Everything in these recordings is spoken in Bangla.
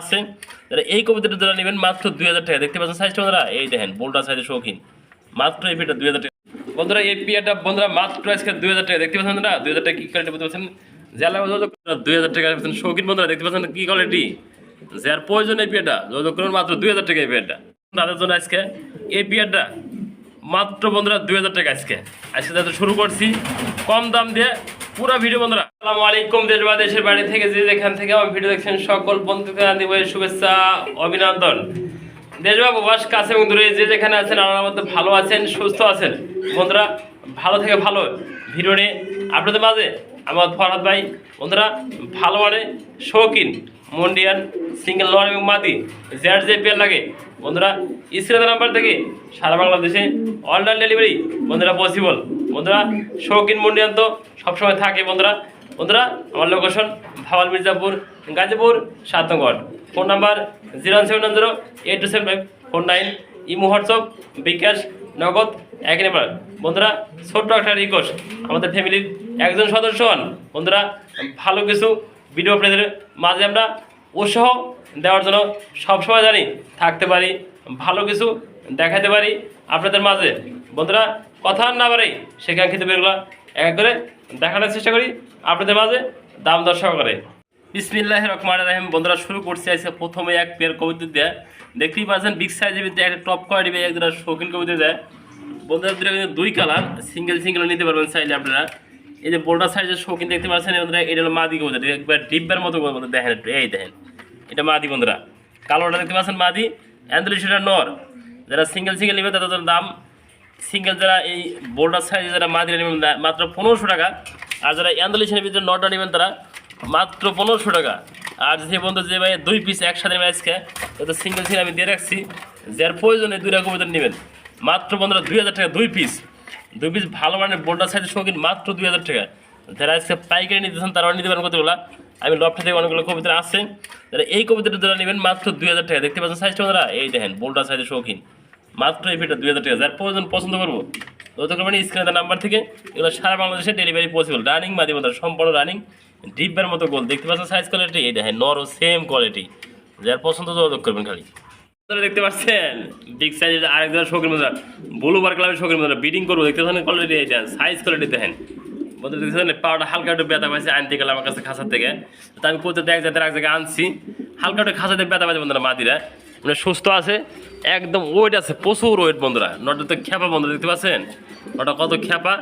আছে। এই কবিতাটা যারা নেবেন মাত্র 2000 টাকা। দেখতে পাচ্ছেন সাইজটা বন্ধুরা, এই দেখেন বোল্ডার সাইজের শৌখিন, মাত্র এই পেয়ারটা 2000 টাকা বন্ধুরা। এই পেয়ারটা বন্ধুরা মাত্র আজকে 2000 টাকা। দেখতে পাচ্ছেন বন্ধুরা 2000 টাকা কি কোয়ালিটি বুঝতে পারছেন, জেলা 2000 টাকা শৌখিন বন্ধুরা। দেখতে পাচ্ছেন কি কোয়ালিটি, যার প্রয়োজন এই পেয়ারটা যোগাযোগ করুন, মাত্র 2000 টাকা এই পেয়ারটা তাদের জন্য। আজকে এই পেয়ারটা মাত্র বন্ধুরা 2000 টাকা। আজকে যাতে শুরু করছি কম দাম দিয়ে পুরো ভিডিও বন্ধুরা। আসসালামু আলাইকুম দেশ বা দেশের বাড়ি থেকে যে যেখান থেকে আমার ভিডিও দেখছেন সকল বন্ধুকে দিব শুভেচ্ছা অভিনন্দন। দেশ বা প্রবাস কাছে এবং দূরে যে যেখানে আছেন আমার মধ্যে ভালো আছেন সুস্থ আছেন বন্ধুরা। ভালো থেকে ভালো ভিডিও নিয়ে আপনাদের মাঝে আমার ফরহাদ ভাই বন্ধুরা ভালো মানে শৌখিন মন্ডিয়ান সিঙ্গেল নর এবং মাদি যার যে পেয়ার লাগে বন্ধুরা স্ক্রিনের নাম্বার থেকে সারা বাংলাদেশে অনলাইন ডেলিভারি বন্ধুরা পসিবল বন্ধুরা। শৌখিন মন্ডিয়ান তো সবসময় থাকে বন্ধুরা। বন্ধুরা আমার লোকেশন ভাওয়াল মির্জাপুর গাজীপুর 7 নং ward. Phone number 071082754 imo WhatsApp bKash Nagad 1 number বন্ধুরা। ছোট্ট একটা রিকোয়েস্ট, আমাদের ফ্যামিলির একজন সদস্য হন বন্ধুরা। ভালো কিছু ভিডিও আপনাদের মাঝে আমরা উৎসাহ দেওয়ার জন্য সবসময় জানি থাকতে পারি, ভালো কিছু দেখাতে পারি আপনাদের মাঝে বন্ধুরা। কথা না বাড়াই সেখান খেতে বেরগুলো এক করে দেখানোর চেষ্টা করি আপনাদের মাঝে দাম দর সহকারে। বিসমিল্লাহির রহমানির রহিম বন্ধুরা, শুরু করছি আজকে প্রথমে এক পেয়ার কবিতা দেয়। দেখতেই পাচ্ছেন বিগ সাইজের ভিতরে একটা টপ কোয়ালিটি একজোড়া শৌখিন কবিতা দেয় বন্ধুরা। দুই কালার সিঙ্গেল নিতে পারবেন চাইলে আপনারা। এই যে বোল্ডার সাইজের শৌখিন দেখতে পাচ্ছেন বন্ধুরা, এটা হলো মাদি কবিতা, একবার ডিব্বার মতো বন্ধুরা দেখেন একটু, এই দেখেন এটা মাদি বন্ধুরা। কালোটা দেখতে পাচ্ছেন মাদি, অ্যান্ড্রয়েড নর। যারা সিঙ্গেল নেবেন তাদের দাম সিঙ্গেল, যারা এই বোল্ডার সাইজে যারা মাদি নেবেন মাত্র 1500 টাকা। আর যারা অ্যান্ড্রয়েডের ভিতরে নটা নেবেন তারা মাত্র 1500 টাকা। আর যে বন্ধু যে ভাই 2 পিস একসাথে আজকে তো সিঙ্গেল আমি দিয়ে রাখছি, যার প্রয়োজনে 2টা কবিতা নেবেন মাত্র বন্ধুরা 2000 টাকা। 2 পিস ভালো মানের বোল্ডার সাইজের শৌখিন মাত্র 2000 টাকা। যারা আজকে পাইকারি নিতেছেন তারাও নিতে পারেন কতগুলো। আমি লফট থেকে অনেকগুলো কবিতা আছে, যারা এই কবিতাটা যারা নেবেন মাত্র 2000 টাকা। দেখতে পাচ্ছেন সাইজটা বন্ধুরা, এই দেখেন বোল্ডার সাইজের শৌখিন মাত্র এই ভিডিও 2000 টাকা। যার প্রয়োজন পছন্দ করবো যত করবেন স্ক্রিনের নাম্বার থেকে এগুলো সারা বাংলাদেশে ডেলিভারি পসিবল। রানিং মাদি বন্ধুরা, সম্পূর্ণ রানিং ডিব্বার মতো গোল। দেখতে পাচ্ছেন সাইজ কোয়ালিটি, এই দেখেন নর ও সেম কোয়ালিটি। যার পছন্দ যোগাযোগ করবেন খালি। দেখতে পাচ্ছেন বিগ সাইজের আরেকজন শৌখিন বন্ধুরা, ব্লু বার কালারের শৌখিন বন্ধুরা বিডিং করবো। দেখতে পাচ্ছেন কোয়ালিটি, এই সাইজ কোয়ালিটি দেখেন বন্ধুরা। দেখতেছেন পাউডার হালকা একটু ব্যথা পাইছে আনতে গেলে আমার কাছে খাঁচার থেকে, তো আমি কোথাও এক জায়গায় আনছি হালকা একটু খাঁচাতে ব্যথা পাইছে বন্ধুরা। মাদিরা মানে সুস্থ আছে একদম, ওয়েট আছে প্রচুর ওয়েট বন্ধুরা। নটা তো খ্যাপা বন্ধুরা, দেখতে পাচ্ছেন নটা কত খ্যাপা।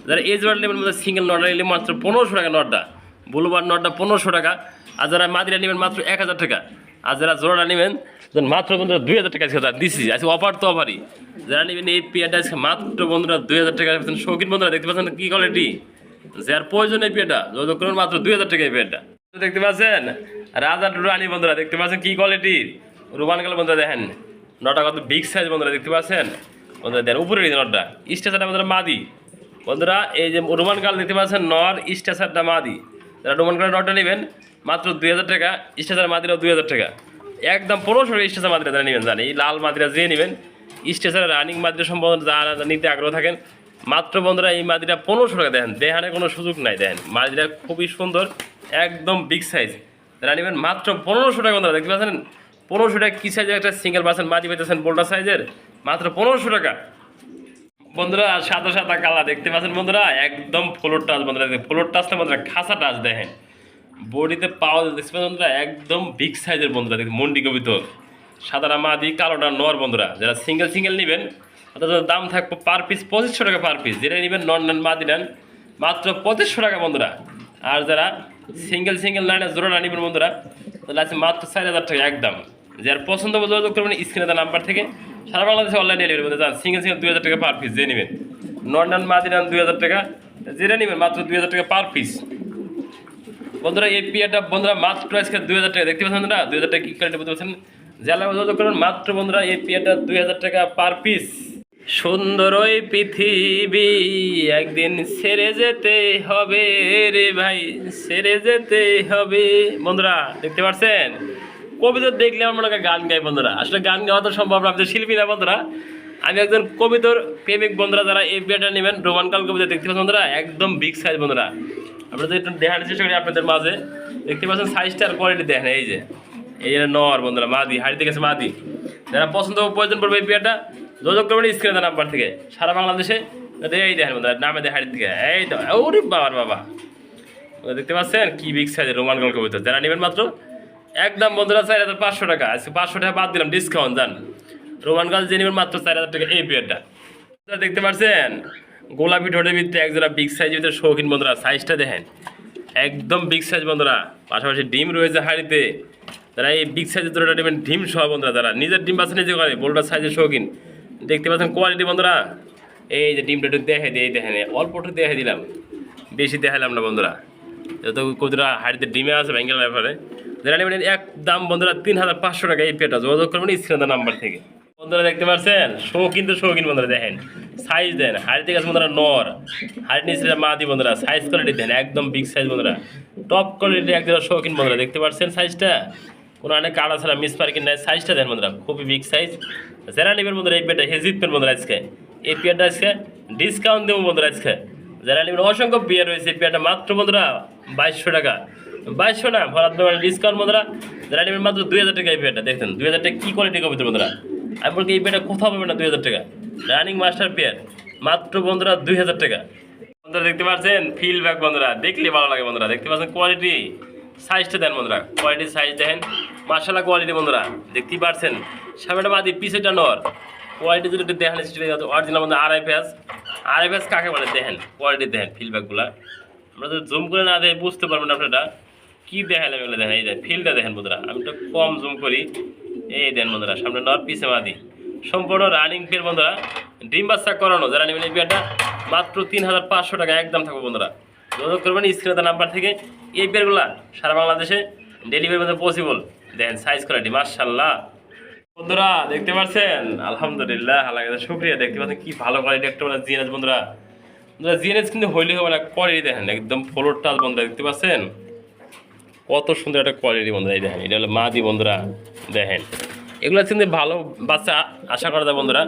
যারা এই জোড়া নেবেন মধ্যে সিঙ্গেল নটা নিলে মাত্র 1500 টাকা নটটা, ব্লুবার নটটা 1500 টাকা। আর যারা মাদিরা নেবেন মাত্র 1000 টাকা। আর যারা জোড়াটা নেবেন মাত্র বন্ধুরা 2000 টাকা আজকে দিচ্ছি। আজকে অফার তো অফারই। যারা নেবেন এই পেয়ারটা আজকে মাত্র বন্ধুরা 2000 টাকা শৌখিন বন্ধুরা। দেখতে পাচ্ছেন কি কোয়ালিটি, যার প্রয়োজন এই পেয়ারটা যোগাযোগ করুন, মাত্র 2000 টাকা এই পেয়ারটা। দেখতে পাচ্ছেন রাজা রানী বন্ধুরা, দেখতে পাচ্ছেন কি কোয়ালিটির রোমান কাল বন্ধুরা। দেখেন নটা কত বিগ সাইজ বন্ধুরা, দেখতে পাচ্ছেন বন্ধুরা। দেখেন উপরে নটটা স্টেশনটা বন্ধুরা মাদি বন্ধুরা। এই যে রোমান কাল দেখতে পাচ্ছেন নর, স্টেশনটা মাদি। যারা রোমান কালের নটটা নেবেন মাত্র 2000 টাকা। স্টেশন মাদিরাও 2000 টাকা একদম 1500 টাকা। স্টেশন মাদিরা যারা নেবেন জানি এই লাল মাদিরা যে নেবেন স্টেশনের রানিং মাদিরা সম্বন্ধে যারা নিতে আগ্রহ থাকেন মাত্র বন্ধুরা এই মাদিরা 1500 টাকা। দেখেন দেহানে কোনো সুযোগ নাই, দেখেন মাদিরা খুবই সুন্দর একদম বিগ সাইজ। যারা নেবেন মাত্র 1500 টাকা বন্ধুরা। দেখতে পাচ্ছেন 1500 টাকা কি সাইজের একটা সিঙ্গেল পার্সেন্ট মাদি পেতেছেন বোল্ডার সাইজের মাত্র 1500 টাকা বন্ধুরা। সাদা কালা দেখতে পাচ্ছেন বন্ধুরা, একদম ফ্লোর টাচ বন্ধুরা। ফ্লোর টাচটা বন্ধুরা খাসা টাচ দেখেন বডিতে পাওয়া দেখতে পাচ্ছেন বন্ধুরা, একদম বিগ সাইজের বন্ধুরা। দেখুন মন্ডি কবিত সাদাটা মাদি কালোটা নর বন্ধুরা। যারা সিঙ্গেল নেবেন তাদের দাম থাকবে পার পিস 2500 টাকা পার পিস। যেটা নেবেন নন মাদি নেন মাত্র 2500 টাকা বন্ধুরা। আর যারা সিঙ্গেল লাইনে জোড়া নেবেন বন্ধুরা তাহলে আছে মাত্র 4000 টাকা একদম। যার পছন্দ যোগাযোগ করবেন স্ক্রিনে তার নাম্বার থেকে সারা বাংলাদেশে অনলাইন ডেলিভারি বলতে যান। সিঙ্গেল 2000 টাকা পার পিস যে নেবেন, নন মাদি নেন 2000 টাকা, যেটা নেবেন মাত্র 2000 টাকা পার পিস বন্ধুরা। এই পেয়ারটা বন্ধুরা মাত্র আজকে 2000 টাকা। দেখতে পাচ্ছেন বন্ধুরা 2000 টাকা কি কোয়ালিটি বলতে পারছেন, জেলা যোগাযোগ করবেন মাত্র বন্ধুরা এই পেয়ারটা 2000 টাকা পার পিস। সুন্দর ওই পৃথিবী একদিন ছেড়ে যেতে হবে রে ভাই, ছেড়ে যেতে হবে বন্ধুরা। দেখতে পাচ্ছেন কবিতা দেখলে আমার মনে হয় গান গাই বন্ধুরা। আসলে গান গাওয়া তো সম্ভব না, আমি তো শিল্পী না বন্ধুরা। আমি একজন কবিতার প্রেমিক বন্ধুরা। যারা এই পেয়ারটা নেবেন রোমানকাল কবিতা দেখতে পাচ্ছেন বন্ধুরা, একদম বিগ সাইজ বন্ধুরা। আপনাদের একটু দেখানোর চেষ্টা করি আপনাদের মাঝে। দেখতে পাচ্ছেন সাইজটা আর কোয়ালিটি দেখেন, এই যে এই যে নর বন্ধুরা মাদি হাড়িতে গেছে মাদি। যারা পছন্দ প্রয়োজন পড়বে এই পেয়ারটা যোগাযোগ করবেন স্ক্রিনে নাম্বার থেকে সারা বাংলাদেশে। এই দেখেন বন্ধুরা নামে দেয় হাড়ির থেকে এই তো ওরে বাবার বাবা দেখতে পাচ্ছেন কি বিগ সাইজের রোমান গল কবিতা। যারা নেবেন মাত্র একদম বন্ধুরা 4500 টাকা। আজকে 500 টাকা বাদ দিলাম ডিসকাউন্ট জান। রোমান গাল যে নেবেন মাত্র 4000 টাকা এই পেয়ারটা। দেখতে পাচ্ছেন গোলাপি ঠোঁটের ভিতরে একজোড়া বিগ সাইজের ভিতরে শৌখিন বন্ধুরা সাইজটা দেখেন একদম বিগ সাইজ বন্ধুরা। পাশাপাশি ডিম রয়েছে হাড়িতে। যারা এই বিগ সাইজের জোড়াটা নেবেন ডিম সহ বন্ধুরা, যারা নিজের ডিম বাচ্চা নিজে করে বোল্ডার সাইজের শৌখিন দেখতে পাচ্ছেন কোয়ালিটি বন্ধুরা। এই যে ডিমটা একটু দেখে দিয়ে দেখেন অল্প একটু দেখে দিলাম, বেশি দেখালাম না বন্ধুরা। যত কতটা হাড়িতে ডিমে আছে ব্যাঙ্গেল ব্যাপারে। যারা নেবেন একদম বন্ধুরা 3500 টাকা এই পেটা। যোগাযোগ করবেন স্ক্রিনের নাম্বার থেকে। বন্ধুরা দেখতে পাচ্ছেন শৌখিন তো শৌখিন বন্ধুরা দেখেন সাইজ দেন হাড়িতে গেছে বন্ধুরা নর হাড়ির নিচে মাদি বন্ধুরা। সাইজ কোয়ালিটি দেন একদম বিগ সাইজ বন্ধুরা, টপ কোয়ালিটি একদম শৌখিন বন্ধুরা। দেখতে পাচ্ছেন সাইজটা কোনো অনেক কাড়া ছাড়া মিস পার্কিং নাই। সাইজটা দেন বন্ধুরা খুবই বিগ সাইজ। যারা নেবেন বন্ধুরা এই পেটা জিতবেন বন্ধুরা। আজকে এই পেয়ারটা আজকে ডিসকাউন্ট দেবো বন্ধুরা। আজকে যারা নেবেন অসংখ্য পেয়ার রয়েছে এই পেয়ারটা মাত্র বন্ধুরা 2200 টাকা। 2200 না ভরাত ডিসকাউন্ট বন্ধুরা। যারা নেবেন মাত্র 2000 টাকা এই পেয়ারটা। দেখেন 2000 টাকা কী কোয়ালিটি কবিতা বন্ধুরা। আমি বলছি এই পেয়ারটা কোথাও পাবেন না 2000 টাকা। রানিং মাস্টার পেয়ার মাত্র বন্ধুরা 2000 টাকা। বন্ধুরা দেখতে পাচ্ছেন ফিল ব্যাক বন্ধুরা, দেখলে ভালো লাগে বন্ধুরা। দেখতে পাচ্ছেন কোয়ালিটি সাইজটা দেন বন্ধুরা, কোয়ালিটি সাইজ দেখেন মাশাআল্লাহ কোয়ালিটি বন্ধুরা। দেখতেই পাচ্ছেন সামনেটা বাদি পিছেটা নর। কোয়ালিটি যদি দেখেন অরিজিনাল বন্ধুরা আড়াই পেঁয়াজ কাকে বলে দেখেন কোয়ালিটি দেখেন ফিলব্যাকগুলো। আমরা যদি জুম করে না দেখে বুঝতে পারবেন আপনারা কী দেখালাম এগুলো দেখেন। এই যে ফিলটা দেখেন বন্ধুরা, আমি একটু কম জুম করি। এই দেন বন্ধুরা সামনে নর পিছে মাদি সম্পূর্ণ রানিং পেয়ার বন্ধুরা, ডিম বাচ্চা করানো। যারা নেবেন এই পেয়ারটা মাত্র 3500 টাকা একদম থাকবো বন্ধুরা। যোগাযোগ করবেন স্ক্রিনে নাম্বার থেকে। এই পেয়ারগুলো সারা বাংলাদেশে ডেলিভারি মধ্যে পসিবল। দেন সাইজ কোয়ালিটি মাশাআল্লাহ বন্ধুরা দেখতে পাচ্ছেন আলহামদুলিল্লাহ আল্লাহ শুক্রিয়া। দেখতে পাচ্ছেন কি ভালো কোয়ালিটি একটা মানে জিএনএস বন্ধুরা। জিএনএস কিন্তু হইলে হবে না, কোয়ালিটি দেখেন একদম ফ্লোর টাচ বন্ধুরা। দেখতে পাচ্ছেন কত সুন্দর একটা কোয়ালিটি বন্ধুরা। এই দেখেন এটা হলো মাদি বন্ধুরা। দেখেন এগুলো কিন্তু ভালো বাচ্চা আশা করা যায় বন্ধুরা।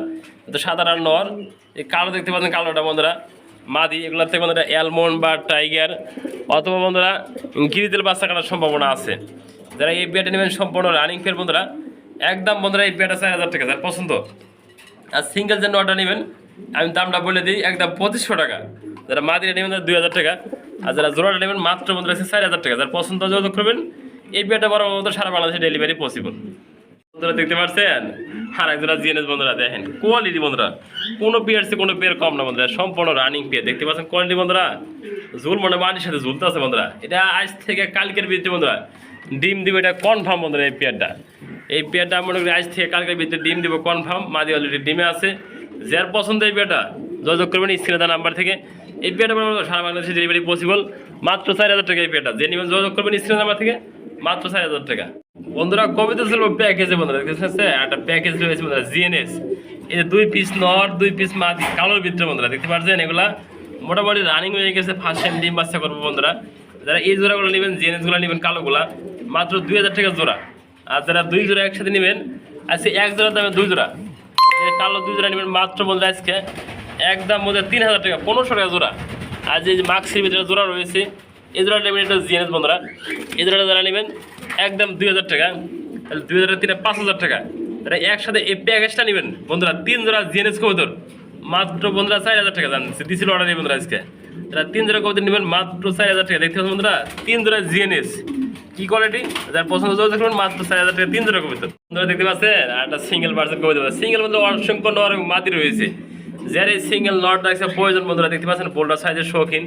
তো সাধারণ নর এই কালো দেখতে পাচ্ছেন কালোটা বন্ধুরা মাদি। এগুলোর থেকে বন্ধুরা অ্যালমন্ড বা টাইগার অথবা বন্ধুরা গিরিতেল বাচ্চা কাটার সম্ভাবনা আছে। যারা এই পেয়ারটা নেবেন সম্পূর্ণ রানিং পেয়ার বন্ধুরা একদম বন্ধুরা। এই পেয়ারটা 4000 টাকা যার পছন্দ। আর সিঙ্গেল যে নটা নেবেন আমি দামটা বলে দিই একদম 2500 টাকা। যারা মাদিরা নেবেন 2000 টাকা। আর যারা জোড়াটা নেবেন মাত্র বন্ধুরা 4000 টাকা। যার পছন্দ যোগাযোগ করবেন। এই পেয়ারটা বড় বন্ধুরা সারা বাংলাদেশে ডেলিভারি পসিবল বন্ধুরা। দেখতে পাচ্ছেন আর একজোড়া জিএনএস বন্ধুরা দেখেন কোয়ালিটি বন্ধুরা কোনো পেয়ারসে কোনো পেয়ার কম না বন্ধুরা, সম্পূর্ণ রানিং পেয়ার। দেখতে পাচ্ছেন কোয়ালিটি বন্ধুরা ঝুল মনে মাটির সাথে ঝুলতে আছে বন্ধুরা। এটা আজ থেকে কালকের ভিতরে বন্ধুরা ডিম দিবে এটা কনফার্ম বন্ধুরা। এই পেয়ারটা মনে করি আজ থেকে কালকের ভিতরে ডিম দিব কনফার্ম। মাদি অলরেডি ডিমে আছে। যার পছন্দ এই পেয়ারটা যোগাযোগ করবেন স্ক্রিনে দেওয়া নাম্বার থেকে। এই পেয়ারটা সারা বাংলাদেশে ডেলিভারি পসিবল মাত্র 4000 টাকা। এই পেয়ারটা যে নেবেন যোগাযোগ করবেন স্ক্রিনে নাম্বার থেকে মাত্র 4000 টাকা বন্ধুরা। কবিতা ছিল প্যাকেজে বন্ধুরা একটা প্যাকেজ রয়েছে বন্ধুরা জিএনএস। এই যে 2 পিস নর 2 পিস মাদি কালোর ভিতরে বন্ধুরা। দেখতে পাচ্ছেন এগুলা মোটামুটি রানিং হয়ে গেছে। ফার্স্ট টাইম ডিম বাচ্চা করবো বন্ধুরা। যারা এই জোড়াগুলো নেবেন জিএনএসগুলো নেবেন কালোগুলা মাত্র 2000 টাকা জোড়া। আর যারা 2 জোড়া একসাথে নেবেন আজকে 1 জোড়া দামে 2 জোড়া কালো 2 জোড়া নেবেন মাত্র বন্ধুরা আজকে একদম বন্ধুরা 3000 টাকা 1500 টাকা জোড়া। আর যে মাক্সির ভিতরে জোড়া রয়েছে এই জোড়াটা নেবেন এটা জিএনএস বন্ধুরা। এই জোড়াটা যারা নেবেন একদম 2000 টাকা। তাহলে 2000 টাকা 5000 টাকা। তারা একসাথে এই প্যাকেজটা নেবেন বন্ধুরা 3 জোড়া জিএনএস কবুতর মাত্র বন্ধুরা 4000 টাকা জানছে দিছিল অর্ডার নেই বন্ধুরা। আজকে তারা 3 জোড়া কবুতর নেবেন মাত্র 4000 টাকা। দেখতে পাচ্ছেন বন্ধুরা 3 জোড়া জিএনএস কি কোয়ালিটি। যার পছন্দ করবেন মাত্র 4000 টাকা 3 জোড়া কবুতর বন্ধুরা। দেখতে পাচ্ছেন আর একটা সিঙ্গেল পার্সেন্ট কবুতর। সিঙ্গেল বন্ধু অসংখ্য নর এবং মাদি রয়েছে। যার এই সিঙ্গেল নট রাখছে প্রয়োজন বন্ধুরা দেখতে পাচ্ছেন বোল্ডার সাইজের শৌখিন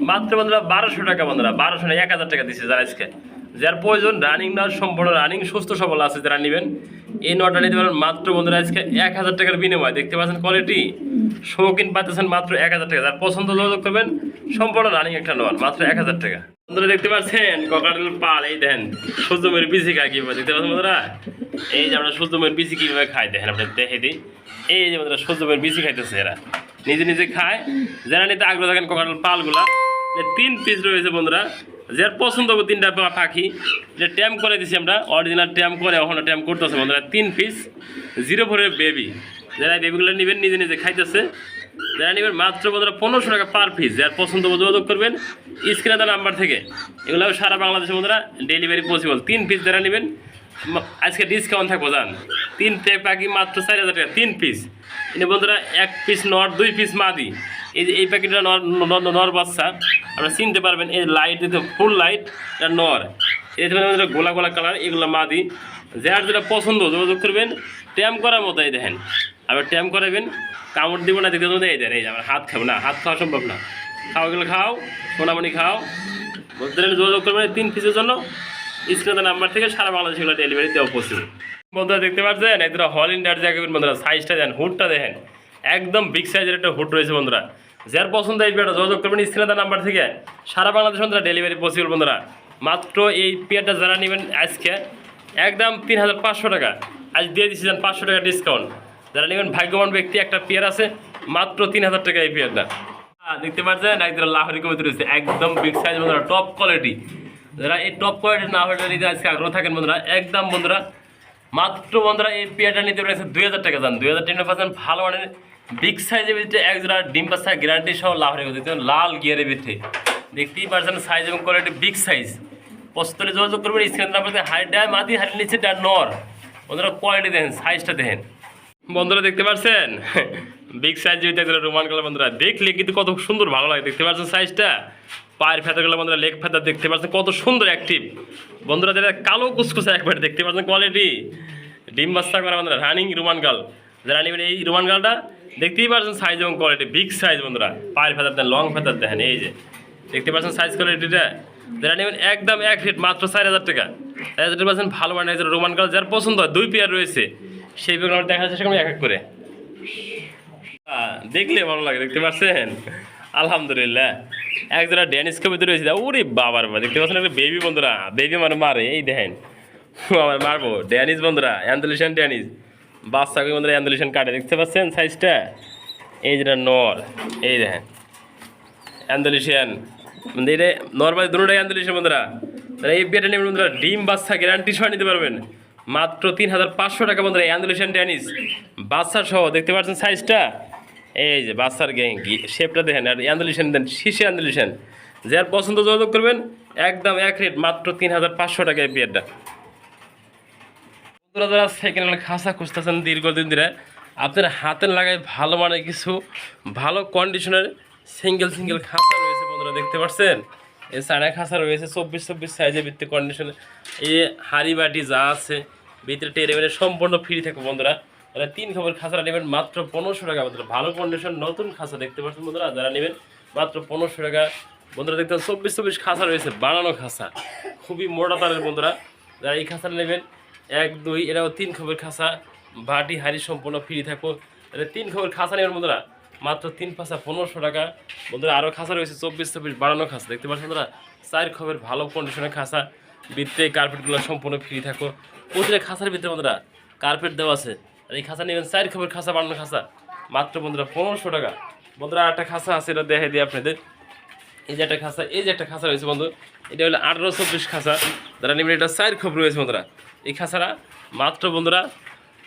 মাত্র বন্ধুরা 1200 টাকা বন্ধুরা। 1200 না 1000 টাকা দিচ্ছে যারা আজকে। যার প্রয়োজন রানিং নট সম্পূর্ণ রানিং সুস্থ সবল আছে যারা নেবেন এই নটটা নিতে পারেন মাত্র বন্ধুরা আজকে 1000 টাকার বিনিময়। দেখতে পাচ্ছেন কোয়ালিটি শৌখিন পাচ্ছেন মাত্র 1000 টাকা। যার পছন্দ যোগাযোগ করবেন সম্পূর্ণ রানিং একটা নট মাত্র 1000 টাকা বন্ধুরা। দেখতে পাচ্ছেন ককাটেল পাল এই দেখেন সূর্যমুখীর বিচি খায় কীভাবে। দেখতে পাচ্ছেন বন্ধুরা এই যে আমরা সূর্যমুখীর বিচি কীভাবে খাই দেখেন আপনি দেখে দিই। এই যে বন্ধুরা সূর্যমুখীর বিচি খাইতেছে এরা নিজে নিজে খায়। যারা নিতে আগ্রহ থাকেন ককাটেল পালগুলা 3 পিস রয়েছে বন্ধুরা। যার পছন্দ হবে 3টা পাখি যে ট্যাম করে দিছি আমরা অরিজিনাল ট্যাম করে ওখানে ট্যাম করতেছে বন্ধুরা। 3 পিস 04 বেবি। যারা বেবিগুলো নেবেন নিজে নিজে খাইতেছে। যারা নেবেন মাত্র বন্ধুরা 1500 টাকা পার পিস। যার পছন্দ যোগাযোগ করবেন স্ক্রিনে দেওয়া নাম্বার থেকে। এগুলো সারা বাংলাদেশে বন্ধুরা ডেলিভারি পসিবল। 3 পিস যারা নেবেন আজকে ডিসকাউন্ট থাকবো জান 3 পাখি মাত্র 4000 টাকা 3 পিস। এনে বন্ধুরা 1 পিস নর 2 পিস মাদি। এই যে এই প্যাকেটটা নর বাচ্চা আপনারা চিনতে পারবেন। এই লাইট দিতে ফুল লাইট এটা নর, এই ধরনের গোলা গোলা কালার এগুলো মাদি। যার যেটা পছন্দ যোগাযোগ করবেন। ট্যাম করার মতো এই দেখেন, আবার ট্যাম করাবেন, কামড় দিব না দিতে এই দেন। এই যে আমার হাত খাবো না, হাত খাওয়া সম্ভব না। খাও এগুলো খাও, সোনামণি খাও। বলতে যোগাযোগ করবেন 3 পিসের জন্য। স্ক্রিনের নাম্বার থেকে সারা বাংলাদেশ এগুলো ডেলিভারি দেওয়া পসিবল। বন্ধুরা দেখতে পাচ্ছেন একদম হল ইন্ডিয়ার জায়গা বন্ধুরা, সাইজটা দেন, হুডটা দেখেন একদম বিগ সাইজের একটা হুড রয়েছে বন্ধুরা। যার পছন্দ এই পেয়ারটা যোগাযোগ করবেন স্ক্রিনের নাম্বার থেকে সারা বাংলাদেশ বন্ধুরা ডেলিভারি পসিবল বন্ধুরা। মাত্র এই পেয়ারটা যারা নেবেন আজকে একদম 3500 টাকা, আজ দিয়ে দিচ্ছি 500 টাকা ডিসকাউন্ট। যারা নেবেন ভাগ্যবান ব্যক্তি, একটা পেয়ার আছে মাত্র 3000 টাকা এই পেয়ারটা। দেখতে পাচ্ছেন একদম লাহোরি কবিতা রয়েছে একদম বিগ সাইজ বন্ধুরা, টপ কোয়ালিটি। যারা এই টপ কোয়ালিটি না হলে নিতে আজকে আগ্রহ থাকেন বন্ধুরা, একদম বন্ধুরা মাত্র বন্ধুরা এই পেয়ারটা নিতে পারেন 2000 টাকা যান। 2000 ভালো মানের বিগ সাইজের ভিতরে এক জোড়া ডিম বাচ্চা গ্যারান্টি সহ লাহোরি দেখতে লাল গিয়ারের ভিতরে দেখতেই পাচ্ছেন সাইজ এবং কোয়ালিটি বিগ সাইজ। পঁচাত্তরে যোগাযোগ করবেন স্ক্রিনের নাম্বার থেকে। হাইট দেয় মাদি, হাইট নিচে দেয় নর। বন্ধুরা কোয়ালিটি দেখেন, সাইজটা দেখেন বন্ধুরা, দেখতে পাচ্ছেন বিগ সাইজ যেটা রোমান কালার বন্ধুরা, দেখলে কিন্তু কত সুন্দর ভালো লাগে। দেখতে পাচ্ছেন সাইজটা, পায়ের ফেতাগুলো বন্ধুরা, লেগ ফেতা দেখতে পাচ্ছেন কত সুন্দর অ্যাক্টিভ বন্ধুরা। যেটা কালো কুচকুচে একবার দেখতে পাচ্ছেন কোয়ালিটি, ডিম বাচ্চা করা বন্ধুরা, রানিং রোমান গাল। যারা নেবেন এই রোমান গালটা দেখতেই পাচ্ছেন সাইজ এবং কোয়ালিটি বিগ সাইজ বন্ধুরা। পায়ের ফেতার দেন, লং ফেতার দেখেন, এই যে দেখতে পাচ্ছেন সাইজ কোয়ালিটিটা। যারা নেবেন একদম এক রেট মাত্র 4000 টাকা। 4000 টাকা পাচ্ছেন ভালো মানের রোমান গাল। যার পছন্দ হয় 2 পেয়ার রয়েছে, সেই পেয়ার দেখা যাচ্ছে সেরকম এক এক করে দেখলে ভালো লাগে। দেখতে পাচ্ছেন আলহামদুলিল্লাহ এক জোড়া ড্যানিশ কবিতা রয়েছে। ওরে বাবার বা দেখতে পাচ্ছেন একটা বেবি বন্ধুরা, বেবি মানে মারে, এই দেখেন আমার মারবো ড্যানিশ বন্ধুরা, অ্যান্ডালুসিয়ান ড্যানিশ বাচ্চাকে বন্ধুরা অ্যান্ডালুসিয়ান কাটে। দেখতে পাচ্ছেন সাইজটা, এই যেটা নর, এই দেখেন অ্যান্ডালুসিয়ান এটা নর্মালি দুটোটাই অ্যান্ডালুসিয়ান বন্ধুরা। এই বিয়েটা নেবেন বন্ধুরা, ডিম বাচ্চা গ্যারান্টি সহ নিতে পারবেন মাত্র 3500 টাকা বন্ধুরা। অ্যান্ডালুসিয়ান ড্যানিশ বাচ্চা সহ দেখতে পাচ্ছেন সাইজটা, এই যে বাচ্চার শেপটা দেখেন। আর অ্যান্ডালুসিয়ান দেন, শীষে অ্যান্ডালুসিয়ান। যার পছন্দ যোগাযোগ করবেন একদম এক রেট মাত্র 3500 টাকা এই বিয়েটা বন্ধুরা। যারা সেকেন্ড হ্যান্ড খাঁচা খুঁজতেছেন দীর্ঘদিন ধরে, আপনার হাতের লাগায় ভালো মানে কিছু ভালো কন্ডিশনের সিঙ্গেল খাঁচা রয়েছে বন্ধুরা। দেখতে পাচ্ছেন এই সাড়ে খাঁচা রয়েছে 24 সাইজের ভিত্তি কন্ডিশনে। এই হাড়ি বাটি যা আছে ভিতরে টেরে সম্পূর্ণ ফ্রি থাকবে বন্ধুরা। তাহলে 3 খবর খাঁচাটা নেবেন মাত্র 1500 টাকা বন্ধুরা। ভালো কন্ডিশন নতুন খাঁচা দেখতে পাচ্ছেন বন্ধুরা। যারা নেবেন মাত্র 1500 টাকা বন্ধুরা। দেখতে 24 খাঁচা রয়েছে, বানানো খাঁচা, খুবই মোটা তারের বন্ধুরা। যারা এই খাঁচাটা নেবেন 1 2 এরাও 3 খবর খাঁচা, বাটি হাড়ি সম্পূর্ণ ফ্রি থাকবো। তাহলে 3 খবর খাঁচা নেবেন বন্ধুরা মাত্র 3 পাঁচা 1500 টাকা বন্ধুরা। আরও খাঁচা রয়েছে 24 বানানো খাঁচা দেখতে পাচ্ছেন বন্ধুরা। 4 খবর ভালো কন্ডিশনের খাঁচা, ভিতরে কার্পেটগুলো সম্পূর্ণ ফ্রি থাকো। প্রতিটা খাঁচার ভিতরে বন্ধুরা কার্পেট দেওয়া আছে। আর এই খাঁচা নেবেন 4 খবর খাঁচা, বানানো খাঁচা মাত্র বন্ধুরা 1500 টাকা বন্ধুরা। একটা খাঁচা আছে, এটা দেখে দিই আপনাদের। এই যে একটা খাঁচা, এই যে একটা খাঁচা রয়েছে বন্ধু, এটা হলো 1824 খাঁচা। যারা নেবেন এটা 4 খবর রয়েছে বন্ধুরা। এই খাঁচাটা মাত্র বন্ধুরা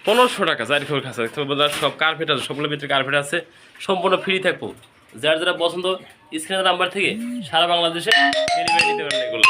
1500 টাকা 4 খবর খাঁচা বন্ধুরা। সব কার্পেট আছে, সবগুলোর ভিতরে কার্পেট আছে, সম্পূর্ণ ফ্রি থাকবো। যারা যারা পছন্দ স্ক্রিনের নাম্বার থেকে সারা বাংলাদেশে ডেলিভারি নিতে পারেন এগুলো।